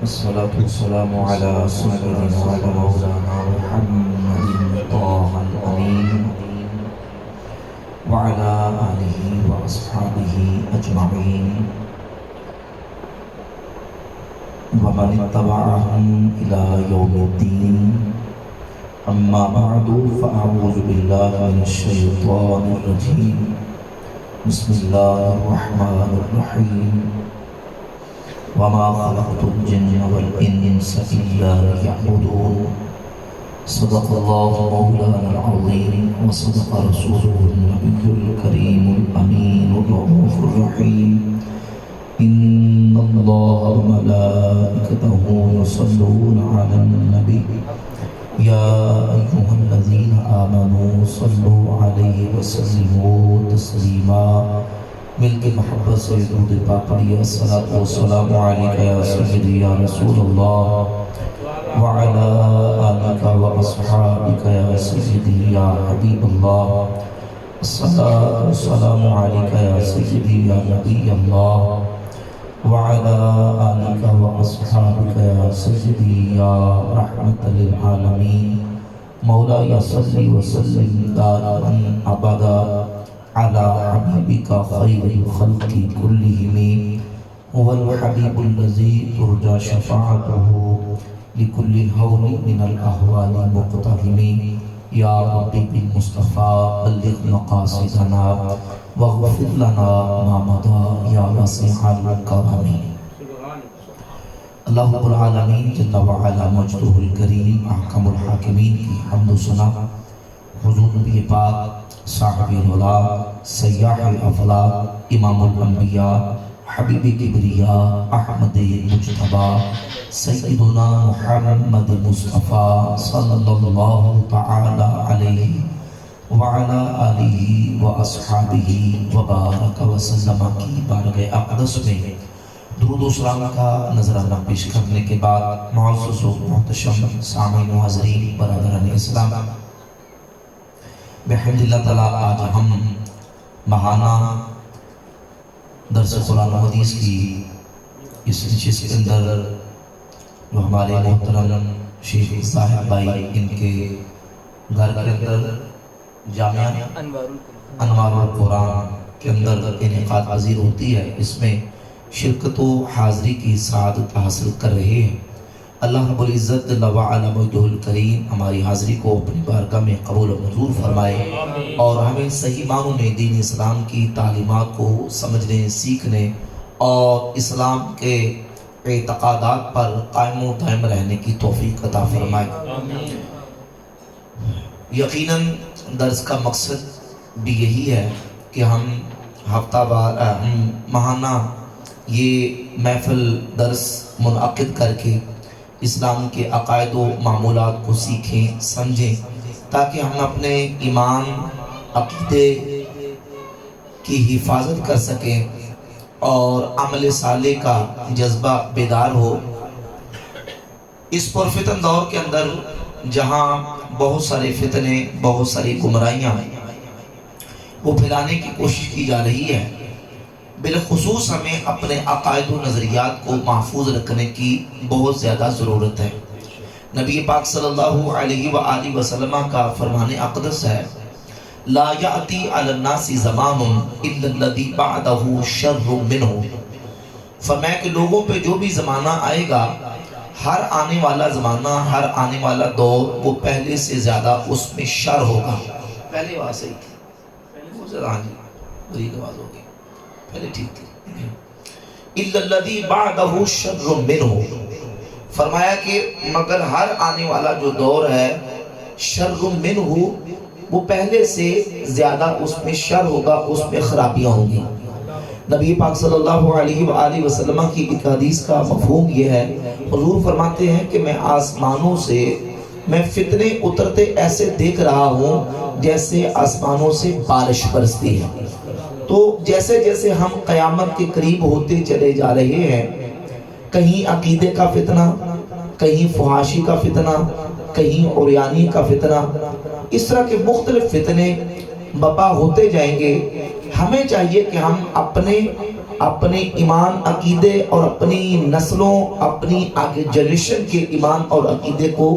والصلاة والسلام على سيدنا ومولانا محمد طه الأمين وعلى آله وأصحابه أجمعين ومن اتبعهم إلى يوم الدين. أما بعد فأعوذ بالله من الشيطان الرجيم. بسم الله الرحمن الرحيم. وما خلقت الجن والإنس إلا ليعبدون. صدق الله مولانا العظيم وصدق رسوله النبي الكريم الأمين الرؤوف الرحيم. إن الله وملائكته يصلون على النبي يا أيها الذين آمنوا صلوا عليه وسلموا تسليما. مل کے محبت سے درود پاک پڑھیے. الصلاۃ والسلام علیک یا سیدی یا رسول اللہ وعلی آلک واصحابک یا سیدی یا حبیب اللہ. الصلاۃ والسلام علیک یا سیدی یا نبی اللہ وعلى آلك وأصحابك يا سيدي يا رحمة للعالمين. مولاي صل وسلم دائما أبدا على حبيبك خير الخلق كلهم. هو الحبيب الذي ترجى شفاعته لكل هول من الأهوال مقتحم. يا ربي بالمصطفى بلغ مقاصدنا واغفر لنا ما مضى يا واسع الكرم. اللہ رب العالمین جل وعلا مجدہ الکریم احکم الحاکمین کی حمد و ثنا حضور نبی پاک صاحب العلا سیاح الافلاک امام الانبیاء حبیب کبریا احمد مجتبی سیدنا محمد مصطفیٰ صلی اللہ تعالی علیہ وعلا آلہ واصحابہ وبارک وسلم کی بارگاہ اقدس میں درود و سلام کا نذرانہ پیش کرنے کے بعد معزز و محتشم سامعین و حاضرین برادران اسلام، بحمد اللہ تعالیٰ آج ہم ماہانہ درس قرآن و حدیث کی اس نشست کے اندر جو ہمارے محترم شیخ صاحب بھائی ان کے گھر کے اندر جامعہ انوار القرآن کے اندر انعقاد پذیر ہوتی ہے، اس میں شرکت و حاضری کی سعادت حاصل کر رہے ہیں. اللہ رب العزت جل وعلا مجدہ الکریم ہماری حاضری کو اپنی بارگاہ میں قبول و منظور فرمائے اور ہمیں صحیح معنوں میں دین اسلام کی تعلیمات کو سمجھنے، سیکھنے اور اسلام کے اعتقادات پر قائم و دائم رہنے کی توفیق عطا فرمائے. یقیناً درس کا مقصد بھی یہی ہے کہ ہم ہفتہ وار ماہانہ یہ محفل درس منعقد کر کے اسلام کے عقائد و معمولات کو سیکھیں، سمجھیں، تاکہ ہم اپنے ایمان عقیدے کی حفاظت کر سکیں اور عمل صالح کا جذبہ بیدار ہو. اس پرفتن دور کے اندر جہاں بہت سارے فتنے، بہت ساری گمراہیاں وہ پھیلانے کی کوشش کی جا رہی ہے، بالخصوص ہمیں اپنے عقائد و نظریات کو محفوظ رکھنے کی بہت زیادہ ضرورت ہے. نبی پاک صلی اللہ علیہ وآلہ وسلم کا فرمان اقدس ہے لا یأتی علی الناس زمان الا الذی بعدہ شر منہ. فرمایا کہ لوگوں پہ جو بھی زمانہ آئے گا، ہر آنے والا زمانہ، ہر آنے والا دور وہ پہلے سے زیادہ اس میں شر ہوگا. پہلے آواز صحیح تھی، وہ زیادہ آنی بریک آواز ہوگی، پہلے ٹھیک تھی. اِلَّا الَّذِي بَعْدَهُ شَرٌّ مِّنْهُ. فرمایا کہ مگر ہر آنے والا جو دور ہے شر منہ، وہ پہلے سے زیادہ اس میں شر ہوگا، اس میں خرابیاں ہوں گی. نبی پاک صلی اللہ علیہ وآلہ وسلم کی ایک حدیث کا مفہوم یہ ہے، حضور فرماتے ہیں کہ میں آسمانوں سے میں فتنے اترتے ایسے دیکھ رہا ہوں جیسے آسمانوں سے بارش برستی ہے. تو جیسے جیسے ہم قیامت کے قریب ہوتے چلے جا رہے ہیں، کہیں عقیدے کا فتنہ، کہیں فحاشی کا فتنہ، کہیں عریانی کا فتنہ، اس طرح کے مختلف فتنے بپا ہوتے جائیں گے. ہمیں چاہیے کہ ہم اپنے اپنے ایمان عقیدے اور اپنی نسلوں اپنی آگے جنریشن کے ایمان اور عقیدے کو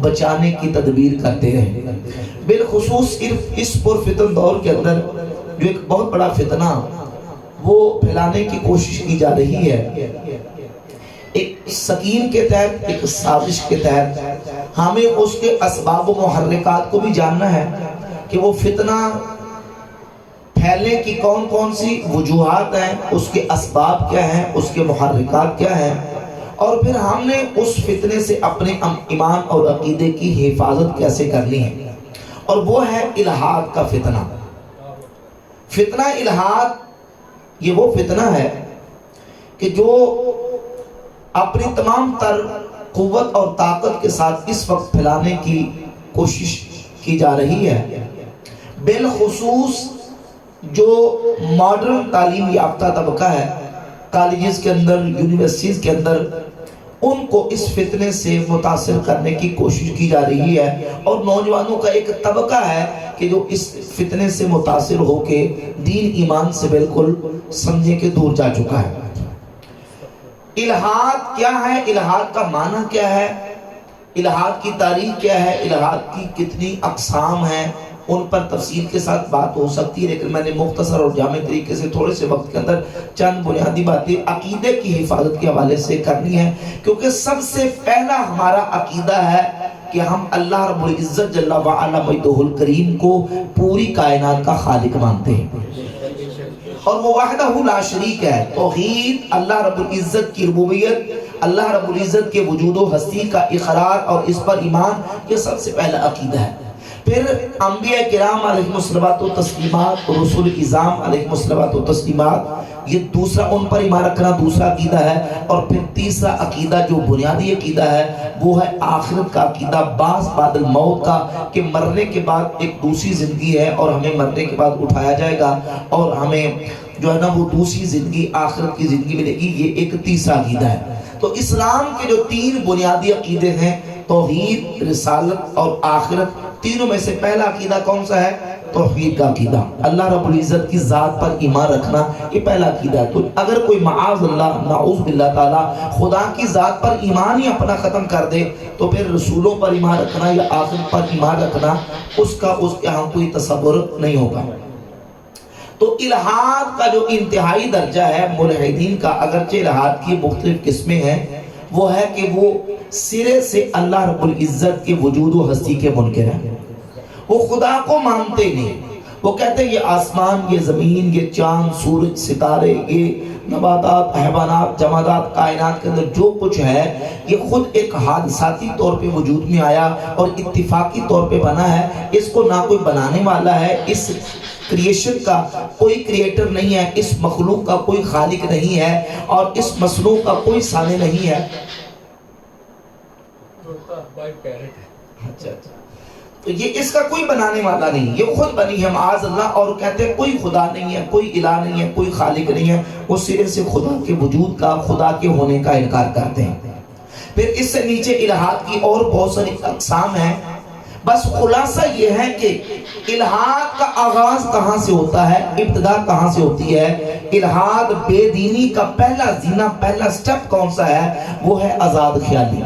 بچانے کی تدبیر کرتے رہے۔ بالخصوص اس پرفتن دور کے اندر جو ایک بہت بڑا فتنہ وہ پھیلانے کی کوشش کی جا رہی ہے، ایک سکیم کے تحت، ایک سازش کے تحت ہمیں اس کے اسباب و محرکات کو بھی جاننا ہے کہ وہ فتنہ پھیلنے کی کون کون سی وجوہات ہیں، اس کے اسباب کیا ہیں، اس کے محرکات کیا ہیں، اور پھر ہم نے اس فتنے سے اپنے ایمان اور عقیدے کی حفاظت کیسے کرنی ہے۔ اور وہ ہے الہاد کا فتنہ۔ فتنہ الہاد یہ وہ فتنہ ہے کہ جو اپنی تمام تر قوت اور طاقت کے ساتھ اس وقت پھیلانے کی کوشش کی جا رہی ہے۔ بالخصوص جو ماڈرن تعلیم یافتہ طبقہ ہے، کالجز کے اندر، یونیورسٹیز کے اندر، ان کو اس فتنے سے متاثر کرنے کی کوشش کی جا رہی ہے، اور نوجوانوں کا ایک طبقہ ہے کہ جو اس فتنے سے متاثر ہو کے دین ایمان سے بالکل سمجھے کے دور جا چکا ہے۔ الہاد کیا ہے؟ الہاد کا معنی کیا ہے؟ الہاد کی تاریخ کیا ہے؟ الہاد کی کتنی اقسام ہیں؟ ان پر تفصیل کے ساتھ بات ہو سکتی ہے، لیکن میں نے مختصر اور جامع طریقے سے تھوڑے سے وقت کے اندر چند بنیادی باتیں عقیدے کی حفاظت کے حوالے سے کرنی ہے، کیونکہ سب سے پہلا ہمارا عقیدہ ہے کہ ہم اللہ رب العزت جل وعلا مجدہ الکریم کو پوری کائنات کا خالق مانتے ہیں، اور وہ وحدہ لا شریک ہے۔ توحید، اللہ رب العزت کی ربوبیت، اللہ رب العزت کے وجود و ہستی کا اقرار اور اس پر ایمان، یہ سب سے پہلا عقیدہ ہے۔ پھر انبیاء کرام علیہ الصلوۃ والتسلیمات، رسول اعظام علیہ الصلوۃ والتسلیمات، یہ دوسرا، ان پر ایمان رکھنا دوسرا عقیدہ ہے۔ اور پھر تیسرا عقیدہ جو بنیادی عقیدہ ہے وہ ہے آخرت کا عقیدہ، بعث بعد الموت کا، کہ مرنے کے بعد ایک دوسری زندگی ہے اور ہمیں مرنے کے بعد اٹھایا جائے گا اور ہمیں جو ہے نا وہ دوسری زندگی، آخرت کی زندگی ملے گی۔ یہ ایک تیسرا عقیدہ ہے۔ تو اسلام کے جو تین بنیادی عقیدے ہیں، توحید، رسالت اور آخرت، تینوں میں سے پہلا عقیدہ کون سا ہے؟ توحید کا عقیدہ، اللہ رب العزت کی ذات پر ایمان رکھنا، یہ پہلا عقیدہ ہے۔ تو اگر کوئی معاذ اللہ، نعوذ باللہ تعالی، خدا کی ذات پر ایمان ہی اپنا ختم کر دے تو پھر رسولوں پر ایمان رکھنا یا آخرت پر ایمان رکھنا اس کے ہاں کوئی تصور نہیں ہوگا۔ تو الہاد کا جو انتہائی درجہ ہے ملحدین کا، اگرچہ الہاد کی مختلف قسمیں ہیں، وہ ہے کہ وہ سرے سے اللہ رب العزت کے وجود و ہستی کے منکر ہیں۔ وہ خدا کو مانتے نہیں، وہ کہتے ہیں یہ آسمان، یہ زمین، یہ چاند، سورج، ستارے، یہ نباتات، حیوانات، جمادات، کائنات کے اندر جو کچھ ہے یہ خود ایک حادثاتی طور پہ وجود میں آیا اور اتفاقی طور پہ بنا ہے۔ اس کو نہ کوئی بنانے والا ہے، اس کریشن کا کوئی کریٹر نہیں ہے، اس مخلوق کا کوئی خالق نہیں ہے، اور اس مصنوع کا کوئی صانع نہیں ہے۔ تو یہ اس کا کوئی بنانے والا نہیں، یہ خود بنی ہے معاذ اللہ، اور کہتے ہیں کوئی خدا نہیں ہے، کوئی الہ نہیں ہے، کوئی خالق نہیں ہے۔ وہ سرے سے خدا کے وجود کا، خدا کے ہونے کا انکار کرتے ہیں۔ پھر اس سے نیچے الہاد کی اور بہت ساری اقسام ہیں۔ بس خلاصہ یہ ہے کہ الہاد کا آغاز کہاں سے ہوتا ہے، ابتدا کہاں سے ہوتی ہے؟ الہاد بے دینی کا پہلا زینہ، پہلا سٹیپ کون سا ہے؟ وہ ہے آزاد خیالی،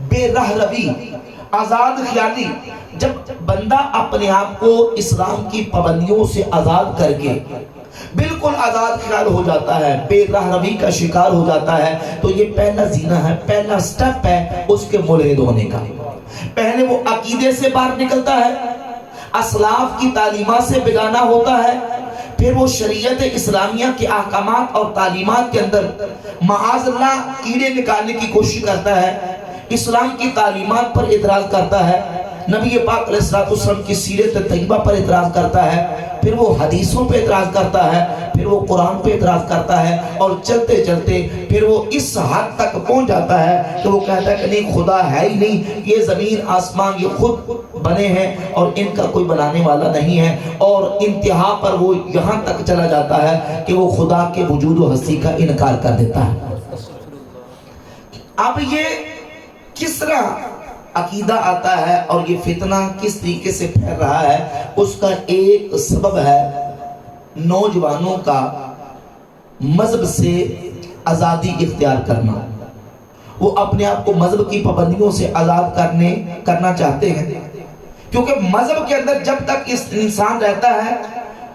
بے راہ روی، آزاد خیالی۔ جب بندہ اپنے آپ کو اسلام کی پابندیوں سے آزاد کر کے بالکل آزاد خیال ہو جاتا ہے، بے راہ روی کا شکار ہو جاتا ہے، تو یہ پہلا زینہ ہے، پہلا سٹیپ ہے اس کے ملحد ہونے کا۔ پہلے وہ عقیدے سے باہر نکلتا ہے، اسلاف کی تعلیمات سے بیگانہ ہوتا ہے، پھر وہ شریعت اسلامیہ کے احکامات اور تعلیمات کے اندر معاذ اللہ کیڑے نکالنے کی کوشش کرتا ہے، اسلام کی تعلیمات پر اعتراض کرتا ہے، نبی پاک علیہ السلام کی سیرت طیبہ پر اعتراض کرتا ہے، پھر وہ حدیثوں پہ اعتراض کرتا ہے، پھر وہ قرآن پہ اعتراض کرتا ہے، اور چلتے چلتے پھر وہ اس حد تک پہنچ جاتا ہے کہ وہ کہتا ہے کہ نہیں، خدا ہے ہی نہیں، یہ زمین آسمان یہ خود بنے ہیں اور ان کا کوئی بنانے والا نہیں ہے، اور انتہا پر وہ یہاں تک چلا جاتا ہے کہ وہ خدا کے وجود و ہستی کا انکار کر دیتا ہے۔ اب یہ کس طرح عقیدہ آتا ہے اور یہ فتنہ کس طریقے سے پھیل رہا ہے، اس کا ایک سبب ہے نوجوانوں کا مذہب سے آزادی اختیار کرنا، وہ اپنے آپ کو مذہب کی پابندیوں سے آزاد کرنا چاہتے ہیں، کیونکہ مذہب کے اندر جب تک اس انسان رہتا ہے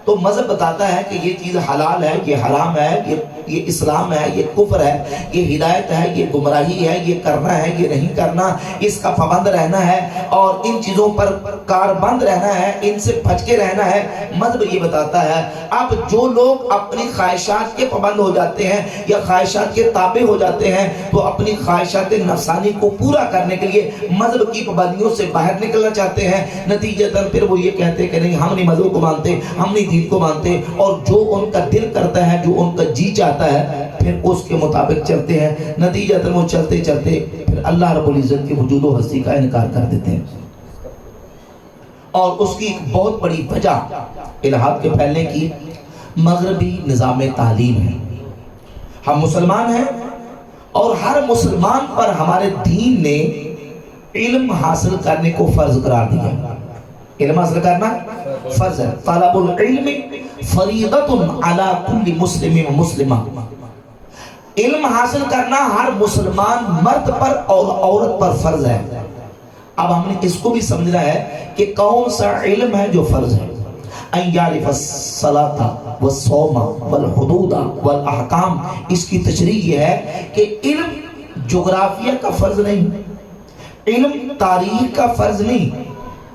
تو مذہب بتاتا ہے کہ یہ چیز حلال ہے، یہ حرام ہے، یہ اسلام ہے، یہ کفر ہے، یہ ہدایت ہے، یہ گمراہی ہے، یہ کرنا ہے، یہ نہیں کرنا، اس کا پابند رہنا ہے اور ان چیزوں پر کاربند رہنا ہے، ان سے بچ کے رہنا ہے۔ مذہب یہ بتاتا ہے۔ اب جو لوگ اپنی خواہشات کے پابند ہو جاتے ہیں یا خواہشات کے تابع ہو جاتے ہیں تو اپنی خواہشات نفسانی کو پورا کرنے کے لیے مذہب کی پابندیوں سے باہر نکلنا چاہتے ہیں۔ نتیجتاً پھر وہ یہ کہتے ہیں کہ نہیں، ہم نہیں مذہب کو مانتے، ہم نہیں دین کو مانتے، اور جو ان کا دل کرتا ہے، جو ان کا جی چاہتا ہے، پھر اس کے مطابق چلتے ہیں۔ نتیجتاً وہ چلتے چلتے پھر اللہ رب العزت کی وجود و ہستی کا انکار کر دیتے ہیں۔ اور اس کی ایک بہت بڑی وجہ الہاد کے پھیلنے کی مغربی نظام تعلیم ہے۔ ہم مسلمان ہیں اور ہر مسلمان پر ہمارے دین نے علم حاصل کرنے کو فرض قرار دیا۔ علم حاصل کرنا فرض ہے۔ طلب العلم فریضۃ علی کل مسلم و مسلمہ، علم حاصل کرنا ہر مسلمان مرد پر اور عورت پر فرض ہے۔ اب ہم نے اس کو بھی سمجھنا ہے کہ کون سا علم ہے جو فرض ہے۔ ان یعرف الصلاۃ والصوم والحدود والاحکام، اس کی تشریح یہ ہے کہ علم جغرافیہ کا فرض نہیں، علم تاریخ کا فرض نہیں،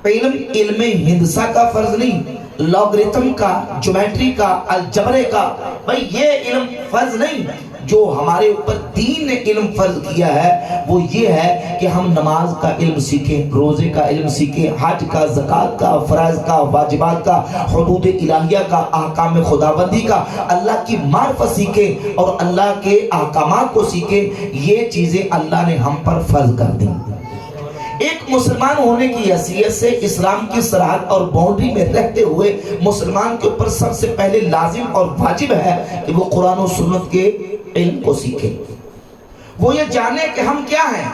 علم ہندسہ کا فرض نہیں، لاگرتم کا، جیومیٹری کا، الجبرے کا، بھئی یہ علم فرض نہیں۔ جو ہمارے اوپر دین نے علم فرض کیا ہے وہ یہ ہے کہ ہم نماز کا علم سیکھیں، روزے کا علم سیکھیں، حج کا، زکوٰۃ کا، فرائض کا، واجبات کا، حدود الہیہ کا، احکام خداوندی کا، اللہ کی معرفت سیکھیں اور اللہ کے احکامات کو سیکھیں۔ یہ چیزیں اللہ نے ہم پر فرض کر دیں۔ ایک مسلمان ہونے کی حیثیت سے اسلام کی سرحد اور باؤنڈری میں رہتے ہوئے مسلمان کے اوپر سب سے پہلے لازم اور واجب ہے کہ وہ قرآن و سنت کے علم کو سیکھے، وہ یہ جانے کہ ہم کیا ہیں،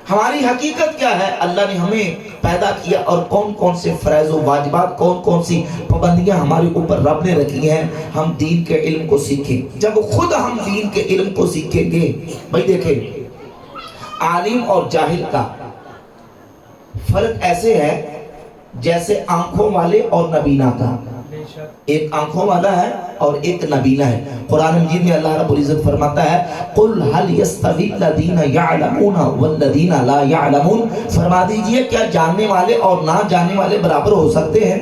ہماری حقیقت کیا ہے، اللہ نے ہمیں پیدا کیا اور کون کون سے فرائض و واجبات، کون کون سی پابندیاں ہمارے اوپر رب نے رکھی ہیں۔ ہم دین کے علم کو سیکھیں۔ جب خود ہم دین کے علم کو سیکھیں گے، بھائی دیکھیں، عالم اور جاہل کا فرق ایسے ہے جیسے آنکھوں والے اور نبینا کا۔ ایک آنکھوں والا ہے اور ایک نبینا ہے۔ قرآن مجید میں اللہ رب العزت فرماتا ہے قُلْ هَلْ يَسْتَوِي الَّذِينَ يَعْلَمُونَ وَالَّذِينَ لَا يَعْلَمُونَ، فرما دیجئے کیا جاننے والے اور نہ جاننے والے برابر ہو سکتے ہیں؟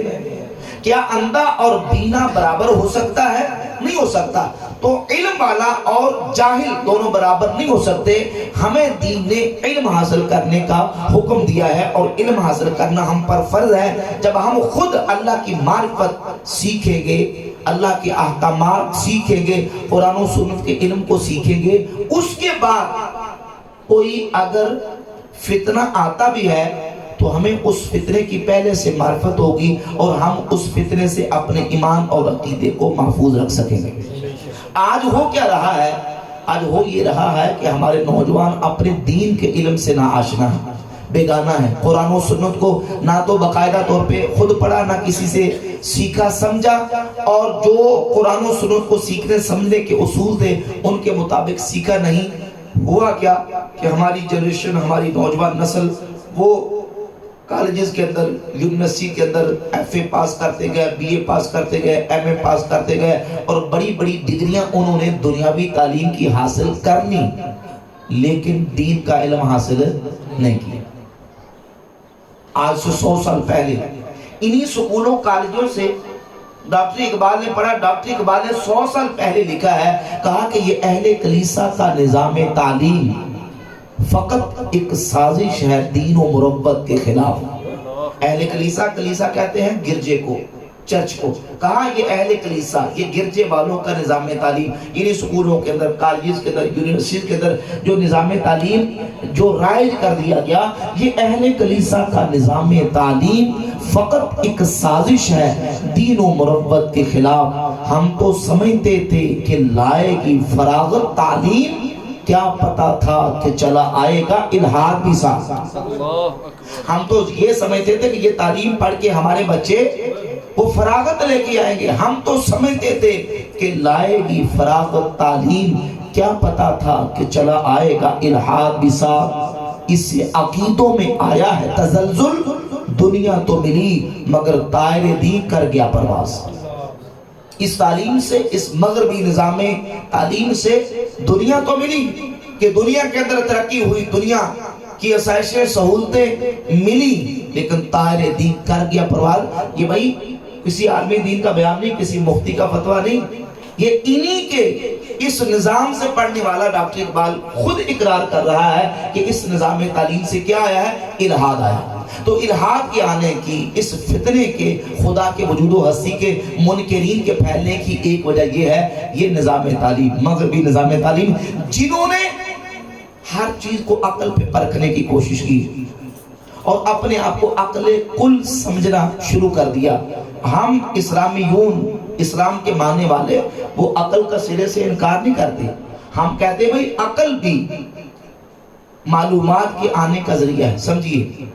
کیا اندھا اور بینا برابر ہو سکتا ہے؟ نہیں ہو سکتا۔ تو علم والا اور جاہل دونوں برابر نہیں ہو سکتے۔ ہمیں دین نے علم حاصل کرنے کا حکم دیا ہے اور علم حاصل کرنا ہم پر فرض ہے۔ جب ہم خود اللہ کی معرفت سیکھیں گے، اللہ کے احکامات سیکھیں گے، قرآن و سنت کے علم کو سیکھیں گے، اس کے بعد کوئی اگر فتنہ آتا بھی ہے تو ہمیں اس فتنے کی پہلے سے معرفت ہوگی اور ہم اس فتنے سے اپنے ایمان اور عقیدے کو محفوظ رکھ سکیں گے۔ آج ہو کیا رہا ہے؟ آج ہو یہ رہا ہے کہ ہمارے نوجوان اپنے دین کے علم سے نہ آشنا ہیں، بیگانہ ہیں، قرآن و سنت کو نہ تو باقاعدہ طور پہ خود پڑھا، نہ کسی سے سیکھا سمجھا، اور جو قرآن و سنت کو سیکھنے سمجھنے کے اصول تھے ان کے مطابق سیکھا نہیں۔ ہوا کیا کہ ہماری جنریشن، ہماری نوجوان نسل وہ کالجز کے اندر، یونیورسٹی کے اندر ایف اے پاس کرتے گئے، بی اے پاس کرتے گئے، ایم اے پاس کرتے گئے اور بڑی بڑی ڈگریاں انہوں نے دنیاوی تعلیم کی حاصل کرنی، لیکن دین کا علم حاصل نہیں کیا۔ آج سے 100 سال پہلے انہی سکولوں کالجوں سے ڈاکٹر اقبال نے پڑھا۔ ڈاکٹر اقبال نے 100 سال پہلے لکھا ہے، کہا کہ یہ اہل کلیسا کا نظام تعلیم فقط ایک سازش ہے دین و مربت کے خلاف۔ اہل کلیسا، کلیسا کہتے ہیں گرجے کو، چرچ کو، کہا یہ اہل کلیسا، یہ گرجے والوں کا نظام تعلیم، انہی سکولوں کے اندر، کالجز کے اندر، یونیورسٹیز کے اندر جو نظام تعلیم جو رائج کر دیا گیا، یہ اہل کلیسا کا نظام تعلیم فقط ایک سازش ہے دین و مربت کے خلاف۔ ہم تو سمجھتے تھے کہ لائے گی فراغت تعلیم، کیا پتا تھا کہ چلا آئے گا الہاد بھی ساتھ۔ ہم تو یہ سمجھتے تھے کہ یہ تعلیم پڑھ کے ہمارے بچے وہ فراغت لے کے آئیں گے۔ ہم تو سمجھتے تھے کہ لائے گی فراغت تعلیم، کیا پتا تھا کہ چلا آئے گا الحاد بساط، اس سے عقیدوں میں آیا ہے تزلزل، دنیا تو ملی مگر دائرے دی کر گیا پرواز۔ اس تعلیم سے، اس مغربی نظام تعلیم سے دنیا تو ملی کہ دنیا کے اندر ترقی ہوئی، دنیا کی آسائشیں سہولتیں ملی، لیکن طائر دین کر گیا پرواز۔ یہ بھائی کسی عالمی دین کا بیان نہیں، کسی مفتی کا فتویٰ نہیں، یہ انہی کے اس نظام سے پڑھنے والا ڈاکٹر اقبال خود اقرار کر رہا ہے کہ اس نظام تعلیم سے کیا آیا ہے؟ الہاد آیا۔ تو الہاد کے آنے کی، اس فتنے کے، خدا کے وجود و ہستی کے منکرین کے پھیلنے کی ایک وجہ یہ ہے، یہ نظام تعلیم، مغربی نظام تعلیم، جنہوں نے ہر چیز کو عقل پہ پرکھنے کی کوشش کی اور اپنے آپ کو عقل کل سمجھنا شروع کر دیا۔ ہم اسلامیون، اسلام کے ماننے والے، وہ عقل کا سرے سے انکار نہیں کرتے، ہم کہتے ہیں بھئی عقل بھی معلومات کے آنے کا ذریعہ ہے۔ سمجھیے،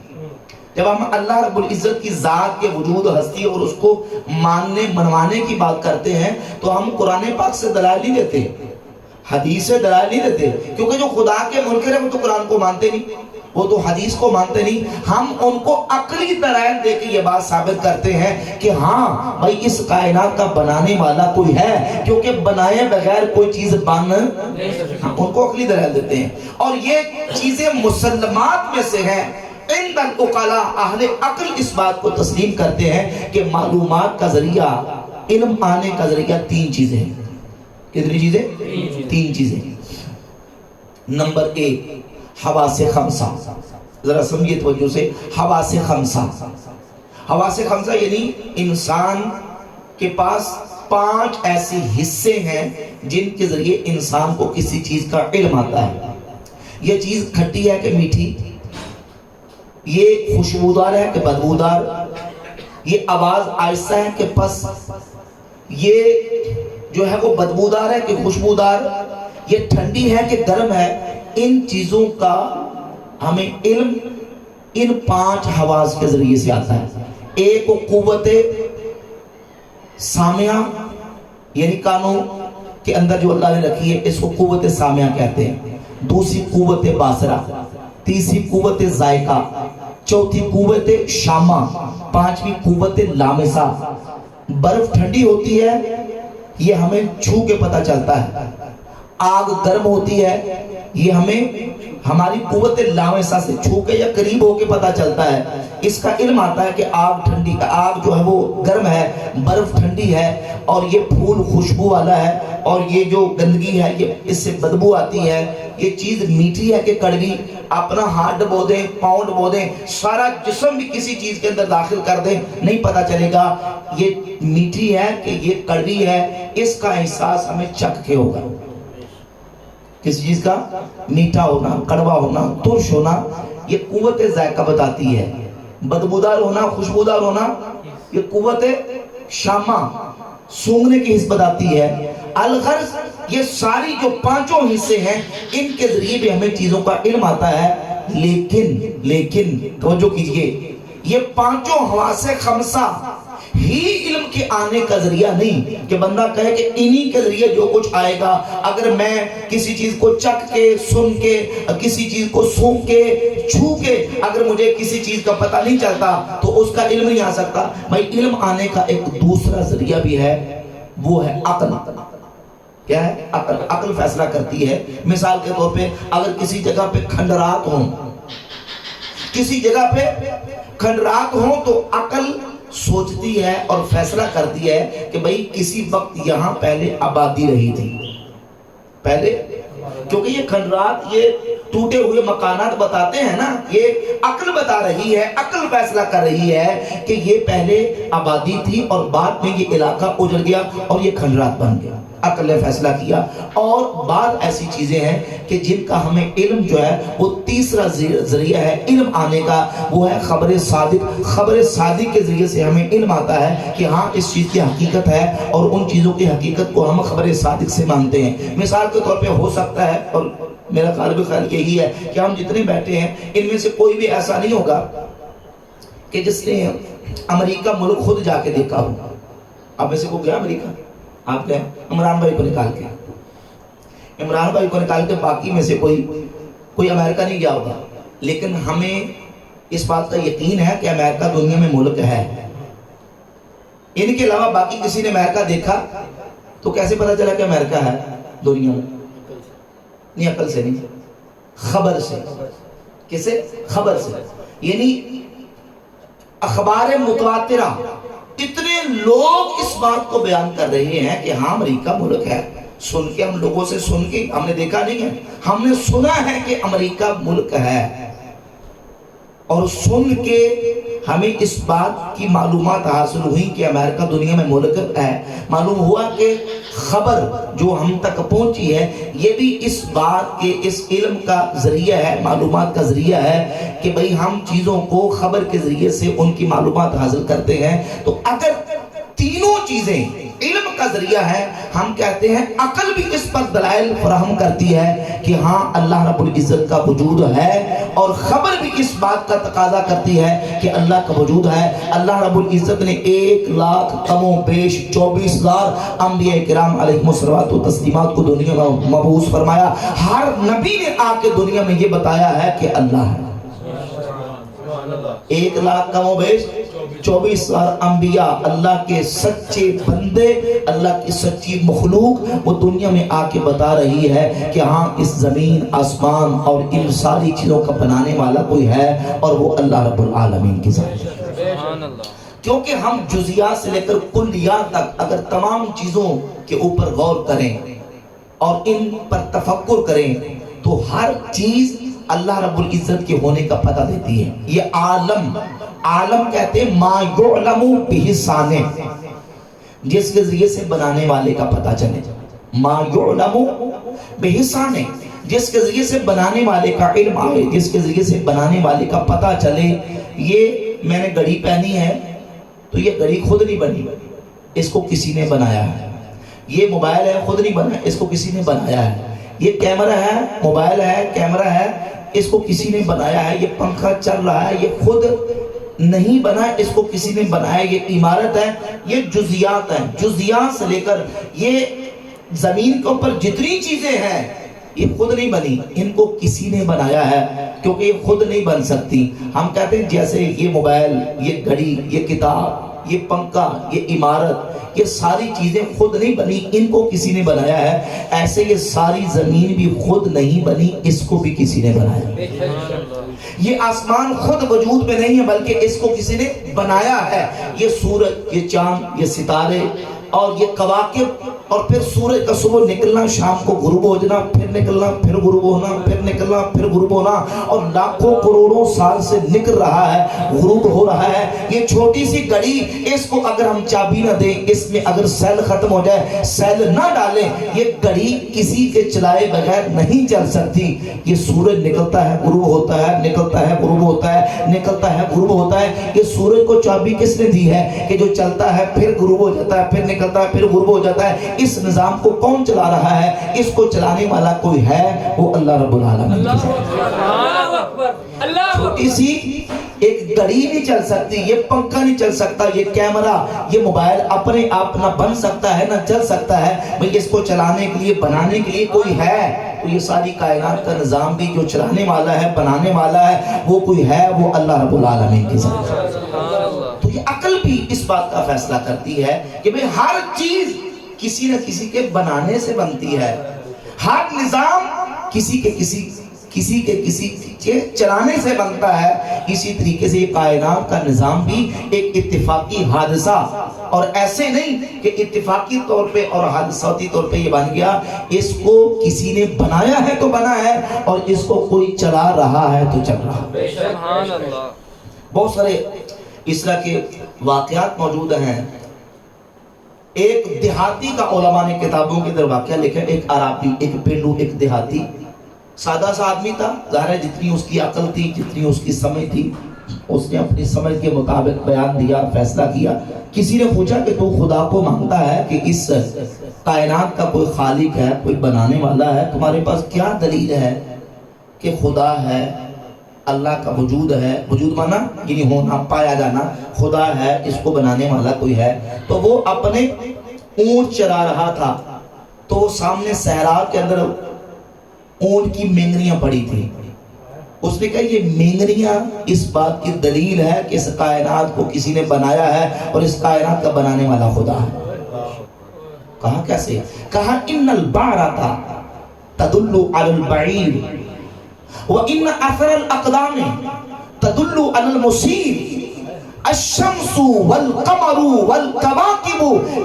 جب ہم اللہ رب العزت کی ذات کے وجود و ہستی اور اس کو ماننے منوانے کی بات کرتے ہیں تو ہم قرآن پاک سے دلائل نہیں دیتے، حدیث سے دلائل نہیں دیتے، کیونکہ جو خدا کے منکر ہیں وہ تو قرآن کو مانتے نہیں، وہ تو حدیث کو مانتے نہیں۔ ہم ان کو عقلی دلائل دے کے یہ بات ثابت کرتے ہیں کہ ہاں بھائی اس کائنات کا بنانے والا کوئی ہے، کیونکہ بنائے بغیر کوئی چیز بن، ہم ان کو عقلی دلائل دیتے ہیں۔ اور یہ چیزیں مسلمات میں سے ہیں۔ عند العقلاء، اہل عقل اس بات کو تسلیم کرتے ہیں کہ معلومات کا ذریعہ، علم آنے کا ذریعہ تین چیزیں ہیں۔ کتنی چیزیں؟ تین چیزیں۔ نمبر ایک، حواس خمسہ، ذرا سمجھیے توجہ سے، حواس خمسہ۔ حواس خمسہ یعنی انسان کے پاس 5 ایسے حصے ہیں جن کے ذریعے انسان کو کسی چیز کا علم آتا ہے۔ یہ چیز کھٹی ہے کہ میٹھی، یہ خوشبودار ہے کہ بدبودار، یہ آواز آہستہ ہے کہ پس، یہ جو ہے وہ بدبودار ہے کہ خوشبودار، یہ ٹھنڈی ہے کہ گرم ہے۔ ان چیزوں کا ہمیں علم ان 5 حواس کے ذریعے سے آتا ہے۔ ایک کو قوت سامعہ، یعنی کانوں کے اندر جو اللہ نے رکھی ہے اس کو قوت سامعہ کہتے ہیں۔ دوسری قوت باصرہ، تیسری قوت ذائقہ، چوتھی قوت شامہ، پانچویں قوت لامسہ۔ برف ٹھنڈی ہوتی ہے، یہ ہمیں چھو کے پتہ چلتا ہے۔ آگ گرم ہوتی ہے، یہ ہمیں ہماری قوت لامسہ سے چھو کے یا قریب ہو کے پتہ چلتا ہے۔ اس کا علم آتا ہے کہ آگ ٹھنڈی، آگ جو ہے وہ گرم ہے، برف ٹھنڈی ہے، اور یہ پھول خوشبو والا ہے، اور یہ جو گندگی ہے یہ اس سے بدبو آتی ہے۔ یہ چیز میٹھی ہے کہ کڑوی، اپنا ہاتھ ڈبو دیں، پاؤں ڈبو دیں، سارا جسم بھی کسی چیز کے اندر داخل کر دیں، نہیں پتہ چلے گا یہ میٹھی ہے کہ یہ کڑوی ہے۔ اس کا احساس ہمیں چکھ کے ہوگا، کسی چیز کا میٹھا ہونا، کڑوا ہونا، ترش ہونا، یہ قوت ذائقہ بتاتی ہے۔ بدبودار ہونا، خوشبودار ہونا، یہ قوت شامہ، سونگنے کی حس بتاتی ہے۔ الغرض یہ ساری جو 5 حصے ہیں ان کے ذریعے بھی ہمیں چیزوں کا علم آتا ہے۔ لیکن توجہ کیجئے، یہ 5 حواس خمسہ ہی علم کے آنے کا ذریعہ نہیں کہ بندہ کہے کہ انہی کے ذریعے جو کچھ آئے گا۔ اگر میں کسی چیز کو چکھ کے، سن کے، کسی چیز کو سونگ کے، چھو کے اگر مجھے کسی چیز کا پتہ نہیں چلتا تو اس کا علم نہیں آ سکتا۔ بھائی علم آنے کا ایک دوسرا ذریعہ بھی ہے، وہ ہے عقل۔ کیا ہے؟ عقل۔ عقل فیصلہ کرتی ہے۔ مثال کے طور پہ اگر کسی جگہ پہ کھنڈرات ہوں، کسی جگہ پہ کھنڈرات ہوں تو عقل سوچتی ہے اور فیصلہ کرتی ہے کہ بھئی کسی وقت یہاں پہلے آبادی رہی تھی، پہلے، کیونکہ یہ کھنڈرات، یہ ٹوٹے ہوئے مکانات بتاتے ہیں نا، یہ عقل بتا رہی ہے، عقل فیصلہ کر رہی ہے کہ یہ پہلے آبادی تھی اور بعد میں یہ علاقہ اجڑ گیا اور یہ کھنڈرات بن گیا۔ عقل نے فیصلہ کیا۔ اور بعض ایسی چیزیں ہیں کہ جن کا ہمیں علم جو ہے وہ تیسرا ذریعہ ہے علم آنے کا، وہ ہے خبر صادق۔ خبر صادق کے ذریعے سے ہمیں علم آتا ہے کہ ہاں اس چیز کی حقیقت ہے، اور ان چیزوں کی حقیقت کو ہم خبر صادق سے مانتے ہیں۔ مثال کے طور پہ ہو سکتا ہے، اور میرا خیال یہی ہے کہ ہم جتنے بیٹھے ہیں ان میں سے کوئی بھی ایسا نہیں ہوگا کہ جس نے امریکہ ملک خود جا کے دیکھا ہو۔ اب میں سے کو گیا امریکہ؟ آپ کہیں عمران بھائی کو نکال کے، عمران بھائی کو نکال کے باقی میں سے کوئی امریکہ نہیں گیا ہوگا، لیکن ہمیں اس بات کا یقین ہے کہ امریکہ دنیا میں ملک ہے. ان کے علاوہ باقی کسی نے امریکہ دیکھا تو کیسے پتا چلا کہ امریکہ ہے دنیا میں؟ نہیں، عقل سے نہیں، خبر سے. کسے؟ خبر سے. یعنی اخبار متواترہ اتنے لوگ اس بات کو بیان کر رہے ہیں کہ ہاں امریکہ ملک ہے. سن کے، ہم لوگوں سے سن کے، ہم نے دیکھا نہیں ہے، ہم نے سنا ہے کہ امریکہ ملک ہے. اور سن کے ہمیں اس بات کی معلومات حاصل ہوئی کہ امریکہ دنیا میں ملک ہے. معلوم ہوا کہ خبر جو ہم تک پہنچی ہے یہ بھی اس بات کے، اس علم کا ذریعہ ہے، معلومات کا ذریعہ ہے کہ بھئی ہم چیزوں کو خبر کے ذریعے سے ان کی معلومات حاصل کرتے ہیں. تو اگر تینوں چیزیں علم کا ذریعہ ہے، ہم کہتے ہیں عقل بھی اس پر دلائل فراہم کرتی ہے کہ ہاں اللہ رب العزت کا وجود ہے، اور خبر بھی اس بات کا تقاضا کرتی ہے کہ اللہ کا وجود ہے. اللہ رب العزت نے 1,00,000 کم و بیش 24,000 انبیاء کرام علیہ الصلوۃ والتسلیمات کو دنیا میں مبعوث فرمایا. ہر نبی نے آ کے دنیا میں یہ بتایا ہے کہ اللہ ہے. 1,00,000 کم و بیش 24,000 انبیاء، اللہ کے سچے بندے، اللہ کی سچی مخلوق وہ دنیا میں آ کے بتا رہی ہے کہ ہاں اس زمین، آسمان اور ان ساری چیزوں کا بنانے والا کوئی ہے، اور وہ اللہ رب العالمین کی ذات ہے. کیونکہ ہم جزیات سے لے کر کلیات تک اگر تمام چیزوں کے اوپر غور کریں اور ان پر تفکر کریں تو ہر چیز اللہ رب العزت کے ہونے کا پتہ دیتی ہے. یہ عالم کہتے ہیں ما یعلم بہ صانع، جس کے ذریعے سے بنانے والے کا پتہ چلے. ما یعلم بہ صانع، جس کے ذریعے سے بنانے والے کا علم آئے، جس کے ذریعے سے بنانے والے کا پتہ چلے. یہ میں نے گھڑی پہنی ہے تو یہ گھڑی خود نہیں بنی، اس کو کسی نے بنایا ہے. یہ موبائل ہے، خود نہیں بنا، اس کو کسی نے بنایا ہے. یہ کیمرہ ہے، موبائل ہے، کیمرہ ہے، اس کو کسی نے بنایا ہے. یہ پنکھا چل رہا ہے، یہ خود نہیں بنا، اس کو کسی نے بنایا. یہ عمارت ہے، یہ جزیات ہیں. جزیات سے لے کر یہ زمین کے اوپر جتنی چیزیں ہیں یہ خود نہیں بنی، ان کو کسی نے بنایا ہے، کیونکہ یہ خود نہیں بن سکتی. ہم کہتے ہیں جیسے یہ موبائل، یہ گھڑی، یہ کتاب، یہ پنکھا، یہ عمارت، یہ ساری چیزیں خود نہیں بنی، ان کو کسی نے بنایا ہے. ایسے یہ ساری زمین بھی خود نہیں بنی، اس کو بھی کسی نے بنایا. یہ آسمان خود وجود میں نہیں ہے بلکہ اس کو کسی نے بنایا ہے. یہ سورج، یہ چاند، یہ ستارے اور یہ کواکب، اور پھر سورج کا صبح نکلنا، شام کو غروب ہو جانا، پھر نکلنا، پھر غروب ہونا، پھر نکلنا، پھر غروب ہونا، اور لاکھوں کروڑوں سال سے نکل رہا ہے، غروب ہو رہا ہے. یہ چھوٹی سی گھڑی، اس کو اگر ہم چابی نہ دیں، اس میں اگر سیل ختم ہو جائے، سیل نہ ڈالیں، یہ گھڑی کسی کے چلائے بغیر نہیں چل سکتی. یہ سورج نکلتا ہے، غروب ہوتا ہے، نکلتا ہے، غروب ہوتا ہے، نکلتا ہے، غروب ہوتا ہے. یہ سورج کو چابی کس نے دی ہے کہ جو چلتا ہے پھر غروب ہو جاتا ہے، پھر نکلتا ہے، پھر غروب ہو جاتا ہے. اس نظام کو کون چلا رہا ہے؟ اس کو چلانے والا کوئی ہے، وہ اللہ رب العالمین. چھوٹی سی ایک گھڑی نہیں چل سکتی، یہ پنکھا نہیں چل سکتا، یہ کیمرہ، یہ موبائل اپنے آپ نہ بن سکتا ہے، نہ چل سکتا ہے. بھئی اس کو چلانے کے لیے، بنانے کے لیے کوئی ہے. تو یہ ساری کائنات کا نظام بھی جو چلانے والا ہے، بنانے والا ہے، وہ کوئی ہے، وہ اللہ رب العالمین کی ذات ہے. تو یہ عقل بھی اس بات کا فیصلہ کرتی ہے کہ بھئی ہر چیز کسی نہ کسی کے بنانے سے بنتی ہے. ہر نظام کسی کے چلانے سے بنتا ہے. اسی طریقے سے یہ کائنات کا نظام بھی ایک اتفاقی حادثہ، اور ایسے نہیں کہ اتفاقی طور پہ اور حادثاتی طور پہ یہ بن گیا. اس کو کسی نے بنایا ہے تو بنا ہے، اور اس کو کوئی چلا رہا ہے تو چل رہا ہے. سبحان اللہ. بہت سارے اس طرح کے واقعات موجود ہیں. ایک دیہاتی کا علماء نے کتابوں کے اندر واقعہ لکھا. ایک عرابی، ایک پنڈو، ایک دیہاتی، سادہ سا آدمی تھا. ظاہر ہے جتنی اس کی عقل تھی، جتنی اس کی سمجھ تھی، اس نے اپنی سمجھ کے مطابق بیان دیا، فیصلہ کیا. کسی نے پوچھا کہ تو خدا کو مانگتا ہے کہ اس کائنات کا کوئی خالق ہے، کوئی بنانے والا ہے، تمہارے پاس کیا دلیل ہے کہ خدا ہے، اللہ کا وجود ہے؟ وجود مانا یعنی ہونا، پایا جانا. خدا ہے، اس کو بنانے والا کوئی ہے. تو وہ اپنے اونٹ چرا رہا تھا تو سامنے صحرا کے اندر اونٹ کی مینگنیاں پڑی تھی. اس نے کہا یہ مینگنیاں اس بات کی دلیل ہے کہ اس کائنات کو کسی نے بنایا ہے اور اس کائنات کا بنانے والا خدا ہے. کہا کیسے؟ کہا ان البعرۃ تدل علی البعیر وان اثر الاقدام تدل علی المسیر الشمس والقمر والکواکب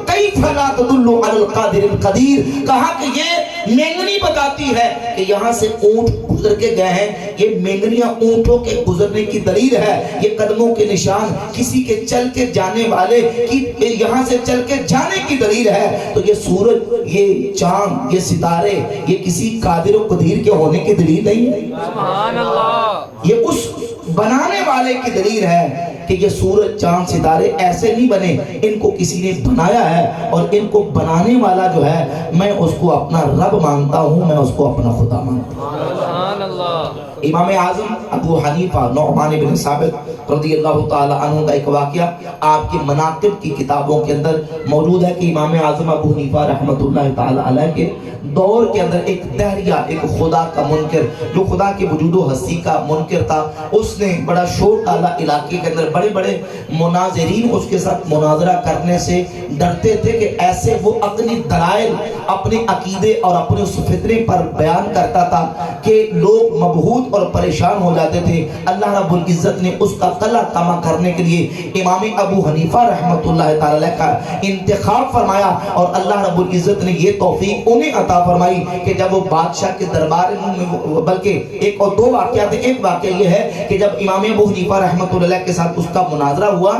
کیف لا تدل علی القادر القدیر. کہا کہ یہ مینگنی بتاتی ہے کہ یہاں سے اونٹ گزر کے گئے ہیں. یہ مینگنیاں اونٹوں کے گزرنے کی دلیل ہے, یہ قدموں کے نشان کسی کے چل کے جانے والے کی یہاں سے چل کے جانے کی دلیل ہے. تو یہ سورج, یہ چاند, یہ ستارے یہ کسی قادر و قدیر کے ہونے کی دلیل نہیں ہے. سبحان اللہ. یہ اس بنانے والے کی دلیل ہے کہ یہ سورج چاند ستارے ایسے نہیں بنے, ان کو کسی نے بنایا ہے اور ان کو بنانے والا جو ہے میں اس کو اپنا رب مانتا ہوں, میں اس کو اپنا خدا مانتا ہوں. سبحان اللہ. امام اعظم ابو حنیفہ نعمان بن ثابت رضی اللہ تعالی عنہ کا ایک واقعہ آپ کی مناقب کی کتابوں کے اندر موجود ہے کہ امام اعظم ابو حنیفہ رحمۃ اللہ تعالی علیہ کے دور کے اندر ایک دہریہ, ایک خدا کا منکر جو خدا کے وجود و ہستی کا منکر تھا, اس نے بڑا شور ڈالا علاقے کے اندر. بڑے بڑے مناظرین اس کے ساتھ مناظرہ کرنے سے ڈرتے تھے کہ ایسے وہ اپنی دلائل, اپنے عقیدے اور اپنے اس فطرے پر بیان کرتا تھا کہ لوگ مبہوت اور پریشان ہو جاتے تھے. اللہ رب العزت نے اس کا قلع کما کرنے کے لیے امام ابو حنیفہ رحمۃ اللہ تعالی کا انتخاب فرمایا اور اللہ رب العزت نے یہ توفیق انہیں عطا فرمائی کہ جب وہ بادشاہ کے دربار میں, بلکہ ایک اور دو واقعات ہیں. ایک واقعہ یہ ہے کہ جب امام ابو حنیفہ رحمۃ اللہ کے ساتھ اس کا مناظرہ ہوا